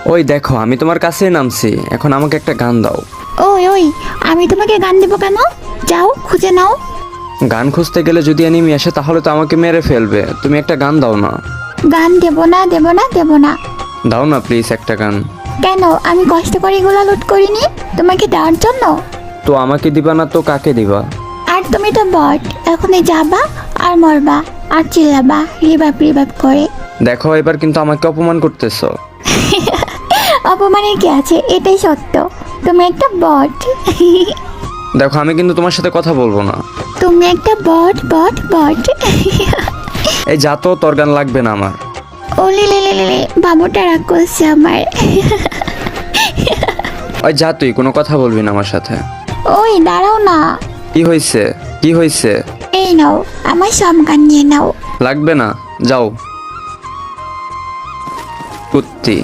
ওই দেখো আমি তোমার কাছেই নামছি, এখন আমাকে একটা গান দাও। ওই ওই, আমি তোমাকে গান দেবো কেন? যাও খুঁজে নাও। গান খুঁজতে গেলে যদি এনিমি আসে তাহলে তো আমাকে মেরে ফেলবে, তুমি একটা গান দাও না। গান দেবো না দেবো না দেবো না। দাও না প্লিজ একটা গান। কেন, আমি কষ্ট করে এগুলো লুট করিনি তোমাকে দেওয়ার জন্য? তো আমাকে দিবা না তো কাকে দিবা? আর তুমি তো বট, এখনই যাবা আর মরবা আর চিল্লাবা রিভাইভ রিভাইভ করে। দেখো এবার কিন্তু আমাকে অপমান করতেছো। অপমানের কি আছে, এটাই সত্য, তুমি একটা বট। দেখো আমি কিন্তু তোমার সাথে কথা বলবো না। তুমি একটা বট বট বট। এই যা তো, তোর গান লাগবে না আমার। ওলে লে লে লে লে, বাবুটা রাগ করছে আমার। ওই যা, তুই কোনো কথা বলবি না আমার সাথে। ওই দাঁড়াও না। কি হয়েছে, কি হয়েছে? এই নাও, আমার সব গান নিয়ে নাও। লাগবে না, যাও কুত্তি।